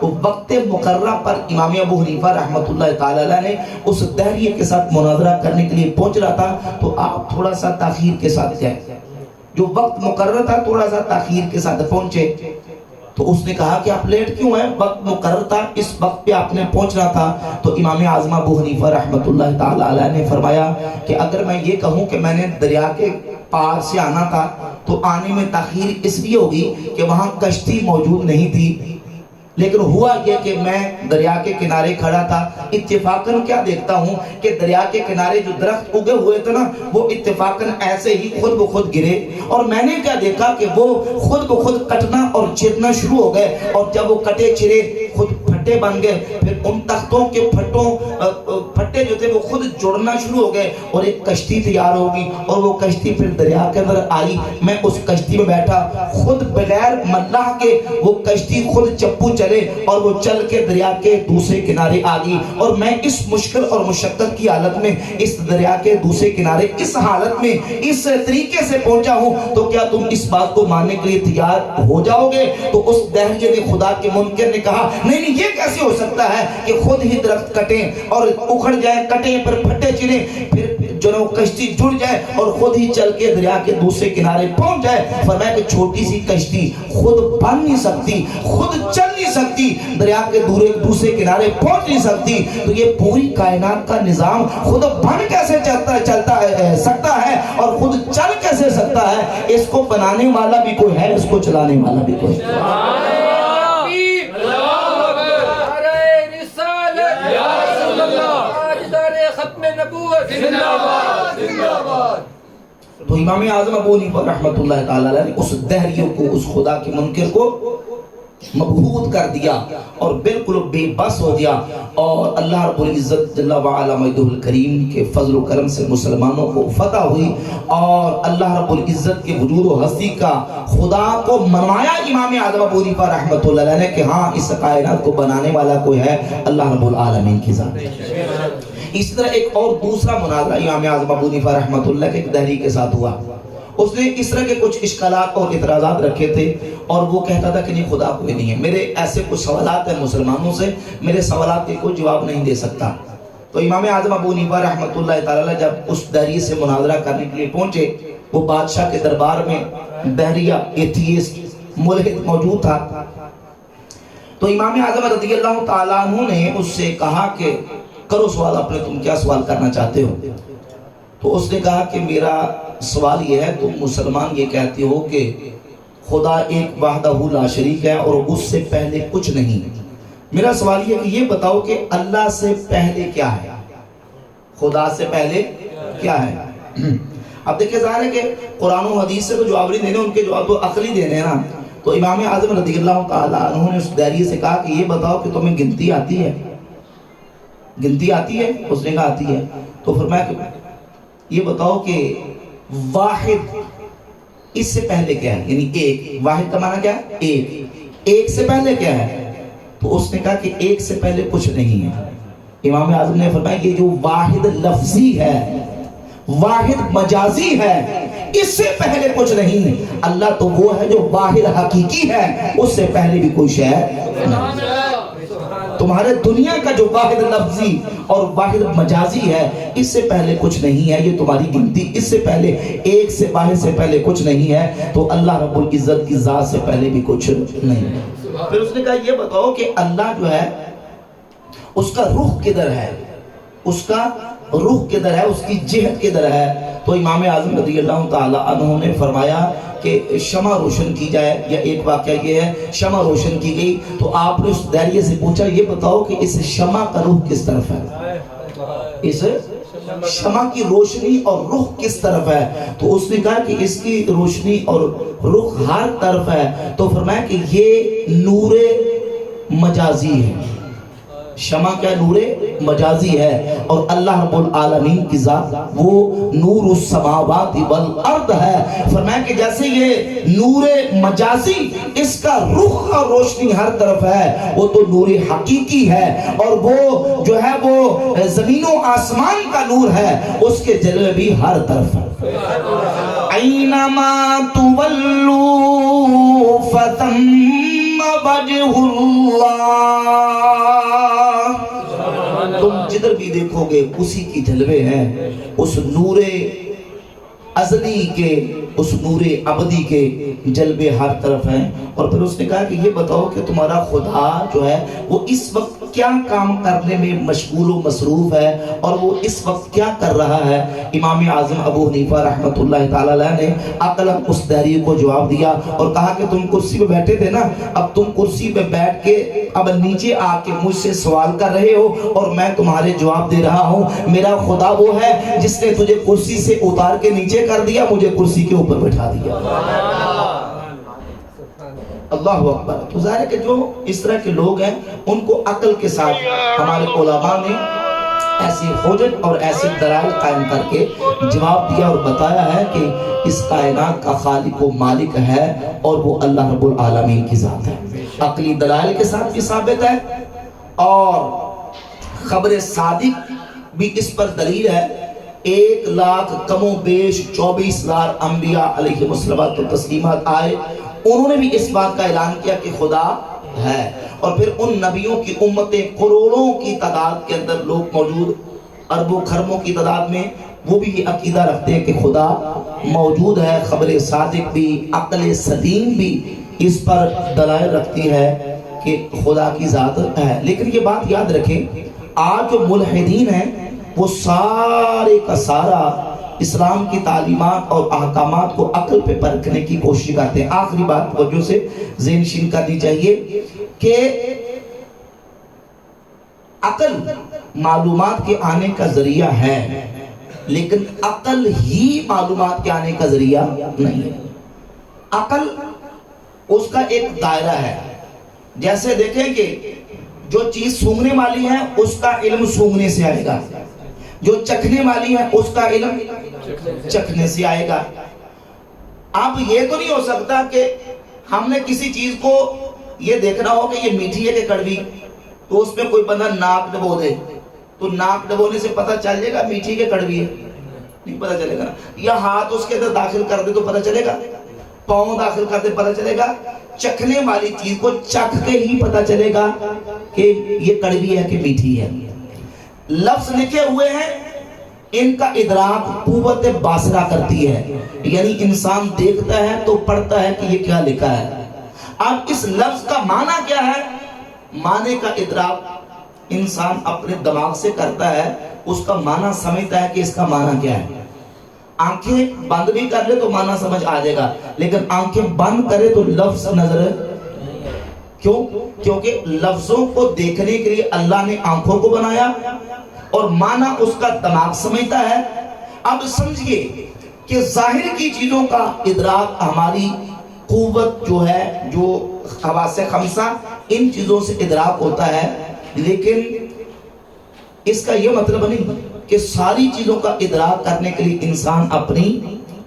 تو وقت مقررہ پر امام ابو حنیفہ رحمۃ اللہ تعالی علیہ نے اس دہریے کے ساتھ مناظرہ کرنے کے لیے پہنچ رہا تھا تو آپ تھوڑا سا تاخیر کے ساتھ گئے. جو وقت مقرر تھا تھوڑا سا تاخیر کے ساتھ پہنچے. تو اس نے کہا کہ آپ لیٹ کیوں ہیں, وقت مقرر تھا, اس وقت پہ آپ نے پہنچنا تھا. تو امام اعظم ابو حنیفہ رحمۃ اللہ تعالی علیہ نے فرمایا کہ اگر میں یہ کہوں کہ میں نے دریا کے پار سے آنا تھا تو آنے میں تاخیر اس لیے ہوگی کہ وہاں کشتی موجود نہیں تھی, لیکن ہوا یہ کہ میں دریا کے کنارے کھڑا تھا. اتفاقاً کیا دیکھتا ہوں کہ دریا کے کنارے جو درخت اگے ہوئے تھے نا وہ اتفاقاً ایسے ہی خود بخود گرے, اور میں نے کیا دیکھا کہ وہ خود بخود کٹنا اور چرنا شروع ہو گئے, اور جب وہ کٹے چرے خود پھٹے بن گئے, پھر ان تختوں کے پھٹے جو تھے وہ خود جڑنا شروع ہو گئے اور ایک کشتی تیار ہوگی, اور وہ کشتی پھر دریا کے اندر آئی. میں اس کشتی میں بیٹھا, خود بغیر ملاح کے وہ کشتی خود چپو چلے اور وہ چل کے دریا کے دوسرے کنارے آ گئی, اور میں اس مشکل اور مشقت کی حالت میں اس دریا کے دوسرے کنارے اس حالت میں اس طریقے سے پہنچا ہوں. تو کیا تم اس بات کو ماننے کے لیے تیار ہو جاؤ گے؟ تو اس دہریے نے, خدا کے منکر نے کہا نہیں نہیں, یہ کیسے ہو سکتا ہے کہ خود ہی درخت کٹیں اور اکھڑ جائیں, کٹیں پھر پھٹے چریں, پھر جو کشتی جڑ جائے اور خود ہی چل کے دریا کے دوسرے کنارے پہنچ جائے. فرمایا کہ چھوٹی سی کشتی خود بن نہیں سکتی, خود چل نہیں سکتی, دریا کے دوسرے کنارے پہنچ نہیں سکتی, تو یہ پوری کائنات کا نظام خود بن کیسے سکتا ہے اور خود چل کیسے سکتا ہے؟ اس کو بنانے والا بھی کوئی ہے, اس کو چلانے والا بھی کوئی ہے. تو امام اعظم ابو حنیفہ رحمۃ اللہ تعالی علیہ نے اس دہریوں کو, اس خدا کے منکر کو مبہوت کر دیا اور بالکل بے بس ہو گیا, اور اللہ رب العزت جل وعلا مجدہ الکریم کے فضل و کرم سے مسلمانوں کو فتح ہوئی, اور اللہ رب العزت کے وجود و ہستی کا خدا کو منوایا امام اعظم ابو حنیفہ رحمۃ اللہ علیہ نے کہ ہاں اس کائنات کو بنانے والا کوئی ہے, اللہ رب العالمین کی ذات. اس طرح ایک اور دوسرا مناظرہ امام اعظم ابو حنیفہ رحمۃ اللہ کے ایک دہری کے ساتھ ہوا. اس نے اس طرح کے کچھ اشکالات اور اعتراضات رکھے تھے, اور وہ کہتا تھا کہ نہیں خدا کوئی نہیں ہے, میرے ایسے کچھ سوالات ہیں مسلمانوں سے, میرے سوالات کے کوئی جواب نہیں دے سکتا. تو امام اعظم ابو حنیفہ رحمۃ اللہ تعالی جب اس دہریے سے مناظرہ کرنے کے لیے پہنچے, وہ بادشاہ کے دربار میں دہریہ ایتھیسٹ ملحد موجود تھا. تو امام اعظم رضی اللہ تعالیٰ عنہ نے اس سے کہا کہ کرو سوال اپنے, تم کیا سوال کرنا چاہتے ہو؟ تو اس نے کہا کہ میرا سوال یہ ہے, تم مسلمان یہ کہتے ہو کہ خدا ایک وحدہ لا شریک ہے اور اس سے پہلے کچھ نہیں, میرا سوال یہ کہ یہ بتاؤ کہ اللہ سے پہلے کیا ہے؟ خدا سے پہلے کیا ہے؟ اب دیکھیں ظاہر ہے کہ قرآن و حدیث سے تو جواب نہیں دینے، ان کے جواب تو عقلی دینے ہیں نا. تو امام اعظم رضی اللہ تعالیٰ عنہ نے اس داعیے سے کہا کہ یہ بتاؤ کہ تمہیں گنتی آتی ہے؟ گنتی آتی ہے؟ اس نے کہا آتی ہے. تو فرمایا کہ یہ بتاؤ کہ واحد اس سے پہلے کیا ہے؟ یعنی ایک، واحد کا معنی کیا ہے؟ ایک سے پہلے کیا ہے؟ تو اس نے کہا کہ ایک سے پہلے کچھ نہیں ہے. امام اعظم نے فرمایا کہ جو واحد لفظی ہے، واحد مجازی ہے، اس سے پہلے کچھ نہیں. اللہ تو وہ ہے جو واحد حقیقی ہے، اس سے پہلے بھی کوئی شے نہیں. تمہارے دنیا کا جو واحد لفظی اور واحد مجازی ہے، اس سے پہلے کچھ نہیں ہے. یہ تمہاری گنتی اس سے پہلے، ایک سے واحد سے پہلے کچھ نہیں ہے. تو اللہ رب العزت کی ذات سے پہلے بھی کچھ نہیں ہے. پھر اس نے کہا یہ بتاؤ کہ اللہ جو ہے اس کا رخ کدھر ہے؟ اس کا رخ کدھر ہے؟ اس کی جہت کدھر ہے؟ تو امام اعظم رضی اللہ تعالیٰ عنہ نے فرمایا کہ شمع روشن کی جائے. یا ایک واقعہ یہ ہے، شمع روشن کی گئی تو آپ نے اس داعیے سے پوچھا یہ بتاؤ کہ اس شمع کا رخ کس طرف ہے؟ اس شمع کی روشنی اور رخ کس طرف ہے؟ تو اس نے کہا کہ اس کی روشنی اور رخ ہر طرف ہے. تو فرمایا کہ یہ نور مجازی ہے. شمع کیا؟ نور مجازی ہے. اور اللہ رب العالمین کی ذات وہ نور السماوات والارض ہے. فرمایا کہ جیسے یہ نور مجازی، اس کا رخ اور روشنی ہر طرف ہے، وہ تو نور حقیقی ہے. اور وہ جو ہے وہ زمین و آسمان کا نور ہے، اس کے جلوے بھی ہر طرف ہے. اینما تولوا فثم وجہ اللہ. تم جدھر بھی دیکھو گے اسی کی جلوے ہیں، اس نور ازلی کے، اس نور ابدی کے جلوے ہر طرف ہیں. اور پھر اس نے کہا کہ یہ بتاؤ کہ تمہارا خدا جو ہے وہ اس وقت کیا کام کرنے میں مشغول و مصروف ہے، اور وہ اس وقت کیا کر رہا ہے. امام اعظم ابو حنیفہ رحمۃ اللہ تعالیٰ علیہ نے عقلاً اس داعیے کو جواب دیا اور کہا کہ تم کرسی پہ بیٹھے تھے نا، اب تم کرسی پہ بیٹھ کے اب نیچے آ کے مجھ سے سوال کر رہے ہو اور میں تمہارے جواب دے رہا ہوں. میرا خدا وہ ہے جس نے تجھے کرسی سے اتار کے نیچے کر دیا، مجھے کرسی کے اوپر بٹھا دیا. اللہ اکبر. تو ظاہر ہے کہ جو اس طرح کے لوگ ہیں ان کو عقل کے ساتھ ہمارے علماء نے ایسی حجت اور ایسے دلائل قائم کر کے جواب دیا اور بتایا ہے کہ اس کائنات کا خالق و مالک ہے اور وہ اللہ رب العالمین کی ذات ہے. عقلی دلائل کے ساتھ بھی ثابت ہے اور خبر صادق بھی اس پر دلیل ہے. 1,00,000 کم و بیش 24,000 انبیاء علیہ الصلوۃ والتسلیمات آئے، انہوں نے بھی اس بات کا اعلان کیا کہ خدا ہے. اور پھر ان نبیوں کی امتیں کروڑوں کی تعداد کے اندر لوگ موجود، اربوں خربوں کی تعداد میں، وہ بھی یہ عقیدہ رکھتے ہیں کہ خدا موجود ہے. خبر صادق بھی، عقل سلیم بھی اس پر دلائل رکھتی ہے کہ خدا کی ذات ہے. لیکن یہ بات یاد رکھیں، آج جو ملحدین ہیں وہ سارے کا سارا اسلام کی تعلیمات اور احکامات کو عقل پہ پرکھنے کی کوشش کرتے ہیں. آخری بات توجہ سے ذہن نشین کرنی چاہیے کہ عقل معلومات کے آنے کا ذریعہ ہے، لیکن عقل ہی معلومات کے آنے کا ذریعہ نہیں ہے. عقل اس کا ایک دائرہ ہے. جیسے دیکھیں کہ جو چیز سونگنے والی ہے اس کا علم سونگنے سے آئے گا، جو چکھنے والی ہے اس کا علم چکھنے سے آئے گا. اب یہ تو نہیں ہو سکتا کہ ہم نے کسی چیز کو یہ دیکھنا ہو کہ یہ میٹھی ہے کہ کڑوی، تو اس میں کوئی بندہ ناک ڈبو دے تو ناک ڈبونے سے پتہ چل جائے گا میٹھی کہ کڑوی ہے؟ نہیں پتہ چلے گا. یا ہاتھ اس کے اندر داخل کر دے تو پتہ چلے گا، پاؤں داخل کر دے پتہ چلے گا. چکھنے والی چیز کو چکھ کے ہی پتہ چلے گا کہ یہ کڑوی ہے کہ میٹھی ہے. لفظ لکھے ہوئے ہیں، ان کا ادراک قوت باصرہ کرتی ہے، یعنی انسان دیکھتا ہے تو پڑھتا ہے کہ یہ کیا لکھا ہے. اب اس لفظ کا معنی کیا ہے، معنی کا ادراک انسان اپنے دماغ سے کرتا ہے، اس کا معنی سمجھتا ہے کہ اس کا معنی کیا ہے. آنکھیں بند بھی کر لے تو معنی سمجھ آ جائے گا، لیکن آنکھیں بند کرے تو لفظ نظر کیوں؟ کیونکہ لفظوں کو دیکھنے کے لیے اللہ نے آنکھوں کو بنایا اور معنی اس کا دماغ سمجھتا ہے۔ اب سمجھئے کہ ظاہر کی چیزوں کا ادراک ہماری قوت جو ہے، جو حواس خمسہ، ان چیزوں سے ادراک ہوتا ہے، لیکن اس کا یہ مطلب نہیں کہ ساری چیزوں کا ادراک کرنے کے لیے انسان اپنی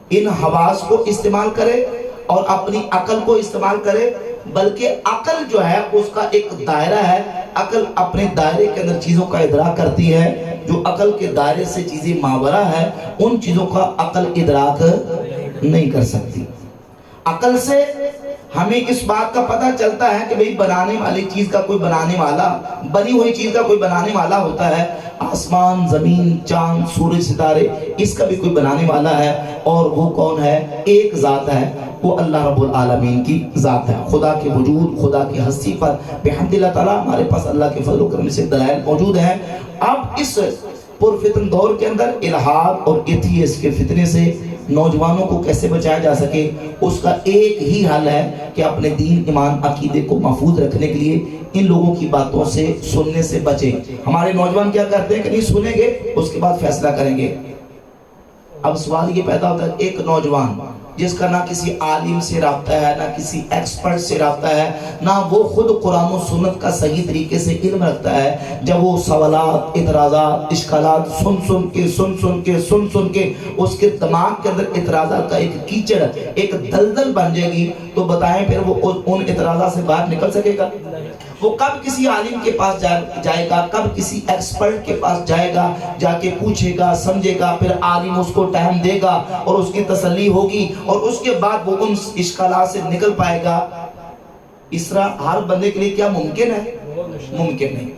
ان حواس کو استعمال کرے اور اپنی عقل کو استعمال کرے، بلکہ عقل جو ہے اس کا ایک دائرہ ہے۔ عقل اپنے دائرے کے اندر چیزوں کا ادراک کرتی ہے، جو عقل کے دائرے سے چیزیں ماورا ہے ان چیزوں کا عقل ادراک نہیں کر سکتی۔ عقل سے ہمیں اس بات کا پتہ چلتا ہے کہ بھئی بنانے والی چیز کا کوئی بنانے والا، بنی ہوئی چیز کا کوئی بنانے والا ہوتا ہے۔ آسمان، زمین، چاند، سورج، ستارے، اس کا بھی کوئی بنانے والا ہے، اور وہ کون ہے؟ ایک ذات ہے، وہ اللہ رب العالمین کی ذات ہے۔ خدا کے وجود، خدا کی ہستی پر بحمد اللہ تعالیٰ ہمارے پاس اللہ کے فضل و کرم سے دلائل موجود ہیں۔ اب اس پرفتن دور کے اندر الہاد اور ایتھیس کے فتنے سے نوجوانوں کو کیسے بچایا جا سکے، اس کا ایک ہی حل ہے کہ اپنے دین، ایمان، عقیدے کو محفوظ رکھنے کے لیے ان لوگوں کی باتوں سے سننے سے بچیں۔ ہمارے نوجوان کیا کرتے ہیں کہ نہیں سنیں گے اس کے بعد فیصلہ کریں گے۔ اب سوال یہ پیدا ہوتا ہے، ایک نوجوان جس کا نہ کسی عالم سے رابطہ ہے، نہ کسی ایکسپرٹ سے رابطہ ہے، نہ وہ خود قرآن و سنت کا صحیح طریقے سے علم رکھتا ہے، جب وہ سوالات، اعتراضات، اشکالات سن کے اس کے دماغ کے اندر اعتراضات کا ایک کیچڑ، ایک دلدل بن جائے گی، تو بتائیں پھر وہ ان اعتراضات سے باہر نکل سکے گا؟ وہ کب کسی عالم کے پاس جائے گا، کب کسی ایکسپرٹ کے پاس جائے گا، جا کے پوچھے گا، سمجھے گا، پھر عالم اس کو ٹائم دے گا اور اس کی تسلی ہوگی، اور اس کے بعد وہ ان اشکالات سے نکل پائے گا۔ اس طرح ہر بندے کے لیے کیا ممکن ہے؟ ممکن نہیں۔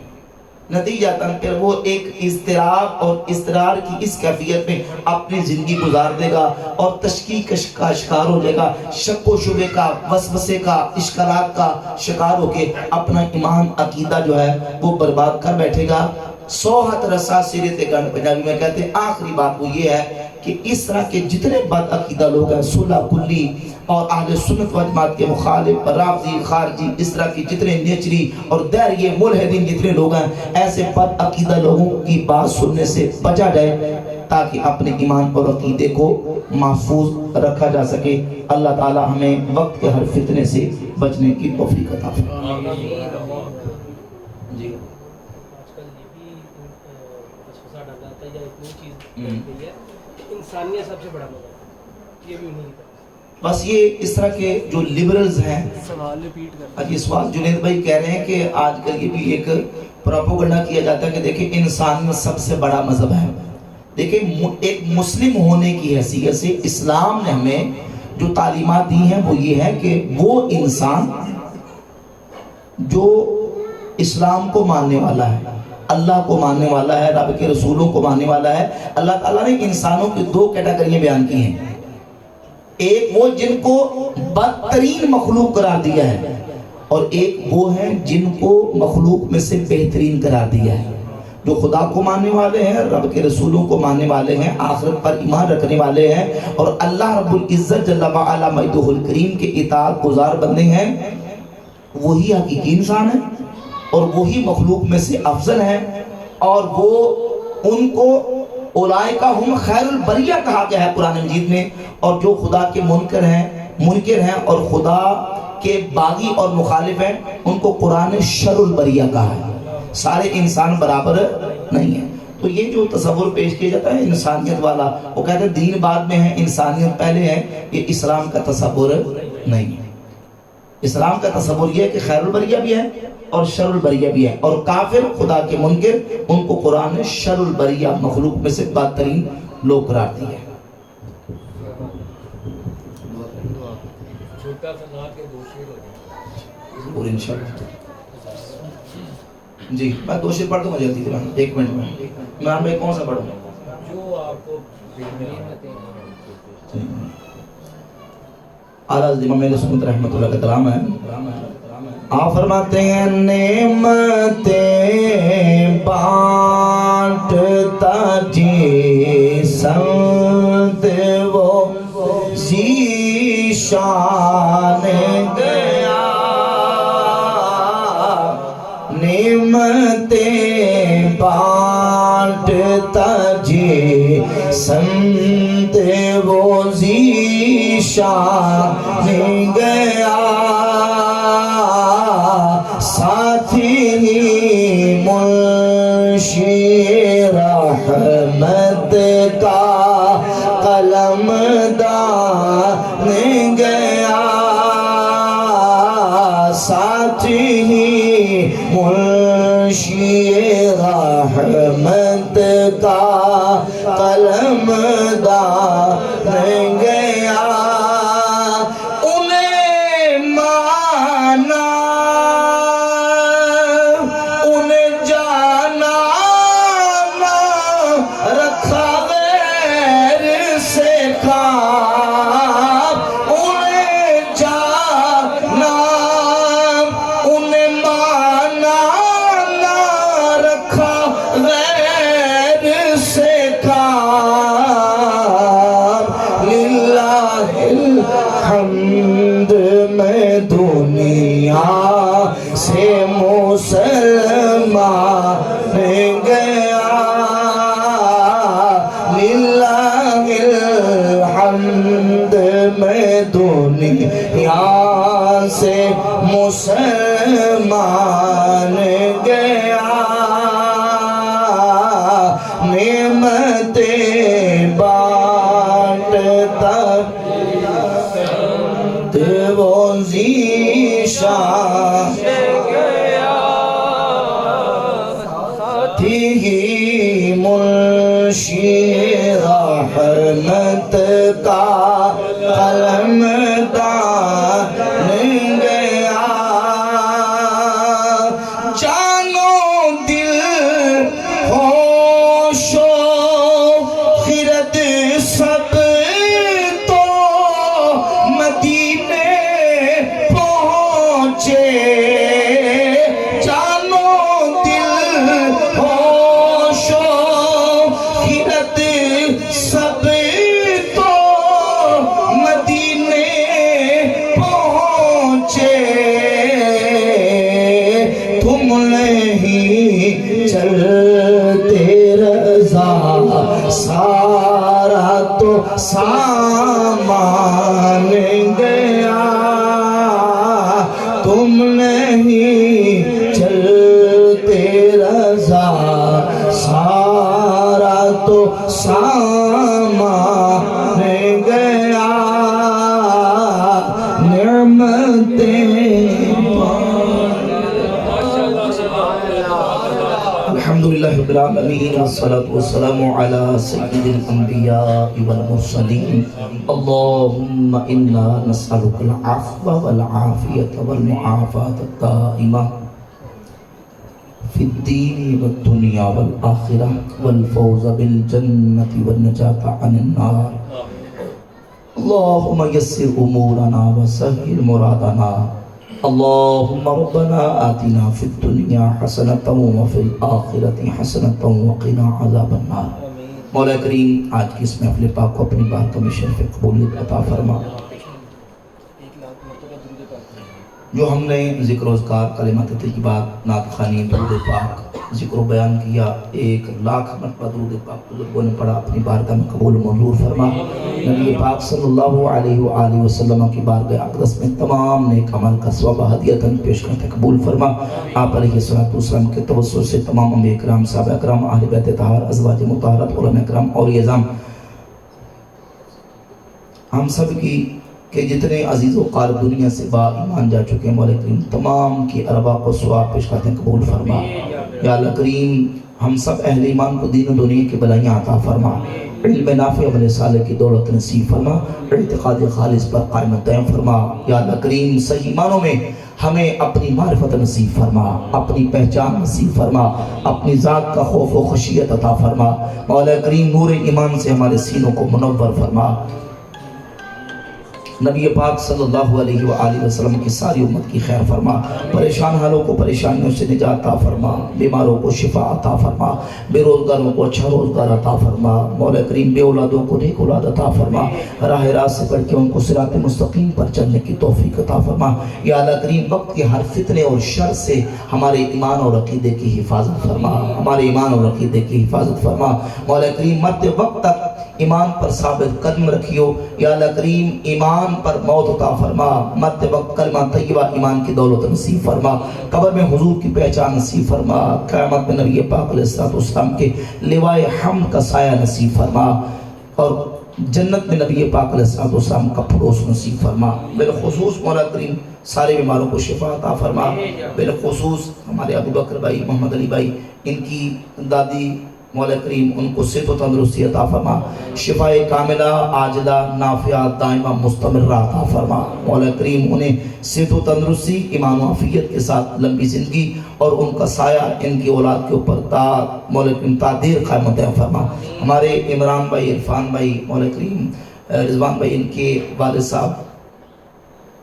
نتیجہ پھر وہ ایک اضطراب اور اضطرار کی اس کیفیت میں اپنی زندگی گزار دے گا اور تشکیک کا شکار ہو جائے گا، شک و شبے کا، وسوسے کا، اشکالات کا شکار ہو کے اپنا ایمان، عقیدہ جو ہے وہ برباد کر بیٹھے گا۔ سوہت رسا سیرت گنڈ پنجابی میں کہتے ہیں۔ آخری بات وہ یہ ہے کہ اس طرح کے جتنے بد عقیدہ لوگ ہیں، صلح کلی اور اہل سنت و جماعت کے مخالف، رافضی، خارجی، اس طرح کی جتنے نیچری اور دہریے ملحدین جتنے لوگ ہیں، ایسے بد عقیدہ لوگوں کی بات سننے سے بچا جائے تاکہ اپنے ایمان اور عقیدے کو محفوظ رکھا جا سکے۔ اللہ تعالی ہمیں وقت کے ہر فتنے سے بچنے کی توفیق عطا فرمائے۔ جی انسانیت سب سے بڑا مذہب، یہ بھی نہیں تھا۔ بس یہ اس طرح کے جو لبرلز ہیں، سوال ریپیٹ کر یہ سوال جنید بھائی کہہ رہے ہیں کہ آج کل یہ بھی ایک پروپیگنڈا کیا جاتا ہے کہ دیکھیں انسانیت سب سے بڑا مذہب ہے۔ دیکھیں ایک مسلم ہونے کی حیثیت سے اسلام نے ہمیں جو تعلیمات دی ہیں وہ یہ ہے کہ وہ انسان جو اسلام کو ماننے والا ہے، اللہ کو ماننے والا ہے، رب کے رسولوں کو ماننے والا ہے، اللہ تعالیٰ نے انسانوں کی دو کیٹیگریاں بیان کی ہیں۔ ایک وہ جن کو بدترین مخلوق قرار دیا ہے، اور ایک وہ ہیں جن کو مخلوق میں سے بہترین قرار دیا ہے، جو خدا کو ماننے والے ہیں، رب کے رسولوں کو ماننے والے ہیں، آخرت پر ایمان رکھنے والے ہیں، اور اللہ رب العزت جل وعلا مجدہ الکریم کے اطاعت گزار بندے ہیں۔ وہی حقیقی انسان ہے اور وہی مخلوق میں سے افضل ہے، اور وہ ان کو اولئک ہم خیر البریہ کہا گیا ہے قرآن مجید میں، اور جو خدا کے منکر ہیں اور خدا کے باغی اور مخالف ہیں ان کو قرآن شر البریہ کہا ہے۔ سارے انسان برابر نہیں ہیں۔ تو یہ جو تصور پیش کیا جاتا ہے انسانیت والا، وہ کہتے ہیں دین بعد میں ہے، انسانیت پہلے ہے، یہ اسلام کا تصور نہیں ہے۔ اسلام کا تصور یہ ہے کہ خیر البریہ بھی ہے اور شر البریہ بھی ہے، اور کافر، خدا کے منکر، ان کو قرآن نے شر البریہ، مخلوق میں سے بدترین لوگ قرار دیا ہے۔ اور انشاءاللہ جی میں دو شعر پڑھ دوں گا جلدی سے، ایک منٹ میں۔ عمران بھائی کون سا پڑھوں؟ جو آپ کو اعلیٰ حضرت امام اہل سنت رحمۃ اللہ کا کلام ہے۔ آپ فرماتے ہیں نعمتیں بانٹتا جی سنت وہ ذی شان گیا، شان گیا ساتھی منشی رحمت کا قلم دان گیا ساتھی منشی رحمت کا قلم دان گیا انہیں مانا انہیں جانا نہ رکھا غیر سے کام انہیں جانا انہیں مانا نہ رکھا غیر سے کام للہ الحمد میں دنیا سے مسلمان گیا للہ الحمد میں دنیا سے مسلمان گیا نعمتیں بانٹتا وہ ذیشان ساتھی منشی رحمت کا قلم دان گیا جانو دل ہوش و خرد سب تو مدینے پہنچے جانو دل ہوش و خرد سب تو مدینے پہنچے تم نہیں چلتے رضا سارا تو سامان گیا تم نہیں چلتے رضا سارا تو سامان گیا نعمتیں الحمدللہ رب العالمین والصلاة والسلام على سید الانبیاء والمرسلین اللہم انا نسألک العفو والعافیت والمعافات الدائمہ فی الدین والدنیا والآخرہ والفوز بالجنة والنجاة عن النار اللہم یسر امورنا وسہل مرادنا اللہم ربنا آتنا فی الدنیا حسنة وفی الآخرة حسنة وقنا عذاب النار مولا کریم آج کی اس محفل پاک کو اپنی باتوں میں شرف قبولیت عطا فرما جو ہم نے ذکر و اذکار کلمات طیبات نعت خوانی درود پاک ذکر و بیان کیا 1,00,000 مرتبہ درود پاک بزرگوں نے پڑھا اپنی بارگاہ میں قبول منظور فرما نبی پاک صلی اللہ علیہ وآلہ وسلم کی بارگاہ اقدس میں تمام نیک عمل کا ثواب ہدیۃً پیش کرتے قبول فرما آپ علیہ السلام کے توسل سے تمام انبیاء کرام صحابہ کرام اہل بیت طاہر ازواج مطہرات علماء کرام اور اعظام ہم سب کی کہ جتنے عزیز و قارب دنیا سے با ایمان جا چکے ہیں مولا کریم تمام کی ارواح کو ثواب پیش کرتے ہیں قبول فرما یا اللہ کریم ہم سب اہل ایمان کو دین و دنیا کی بلائیاں عطا فرما علم نافع عمل صالح کی دولت نصیب فرما اعتقاد خالص پر قائم دائم فرما یا اللہ کریم صحیح معنوں میں ہمیں اپنی معرفت نصیب فرما اپنی پہچان نصیب فرما اپنی ذات کا خوف و خشیت عطا فرما مولا کریم نور ایمان سے ہمارے سینوں کو منور فرما نبی پاک صلی اللہ علیہ وآلہ وسلم کی ساری امت کی خیر فرما پریشان حالوں کو پریشانیوں سے نجات عطا فرما بیماروں کو شفا عطا فرما بے روزگاروں کو اچھا روزگار عطا فرما مولا کریم بے اولادوں کو نیک اولاد عطا فرما راہ راست سے پڑھ کے ان کو صراط مستقیم پر چلنے کی توفیق عطا فرما یا اللہ کریم وقت کے ہر فتنے اور شر سے ہمارے ایمان اور عقیدے کی حفاظت فرما ہمارے ایمان اور عقیدے کی حفاظت فرما مولا کریم مرتے وقت تک ایمان پر ثابت قدم رکھیو یا اللہ کریم ایمان پر موت عطا فرما مرتے وقت کلمہ طیبہ ایمان کی دولت نصیب فرما قبر میں حضور کی پہچان نصیب فرما قیامت میں نبی پاک علیہ السلام کے لوائے حمد کا سایہ نصیب فرما اور جنت میں نبی پاک علیہ السلام کا پڑوس نصیب فرما بالخصوص مولا کریم سارے بیماروں کو شفا عطا فرما بالخصوص ہمارے ابو بکر بھائی محمد علی بھائی ان کی دادی مولا کریم ان کو صحت و تندرستی عطا فرما شفاء کاملہ عاجلہ نافعہ دائمہ مستمرہ عطا فرما مولا کریم انہیں صحت و تندرستی ایمان و عافیت کے ساتھ لمبی زندگی اور ان کا سایہ ان کی اولاد کے اوپر مولا کریم تعدیر قائم دائم فرما ہمارے عمران بھائی عرفان بھائی مولا کریم رضوان بھائی ان کے والد صاحب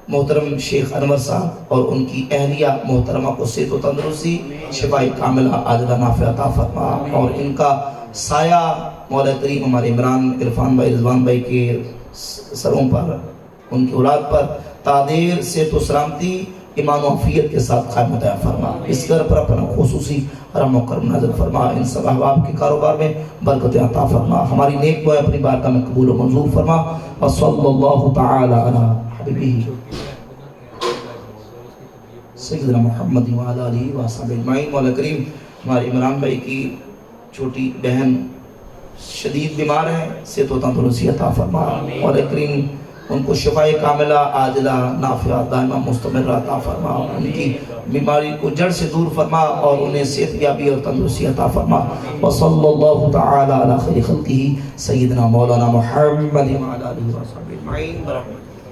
محترم شیخ انور صاحب اور ان کی اہلیہ محترمہ کو صحت و تندرستی شفاء کاملہ عاجلہ نافعہ عطا فرما اور ان کا سایہ مولا کریم ہمارے عمران عرفان بھائی رضوان بھائی کے سروں پر ان کی اولاد پر تعدیر صحت و سلامتی ایمان و عافیت کے ساتھ قائم دائم فرما اس گھر پر اپنا خصوصی رحم و کرم نازل فرما ان سب احباب کے کاروبار میں برکت عطا فرما ہماری نیک دعائیں اپنی بارگاہ میں قبول و منظور فرما وصلی اللہ تعالی علی حبیبہ سیدنا محمد وعلی آلہ وصحبہ اجمعین مولا کریم ہمارے عمران بھائی کی چھوٹی بہن شدید بیمار ہیں صحت و تندرستی عطا فرما مولا کریم ان کو شفاء کاملہ عاجلہ نافعہ دائمہ مستمرہ عطا فرما ان کی بیماری کو جڑ سے دور فرما اور انہیں صحت یابی اور تندرستی عطا فرما وصلی اللہ تعالی علی خیر خلقہ سیدنا مولانا محمد وعلی آلہ وصحبہ اجمعین برحمتہ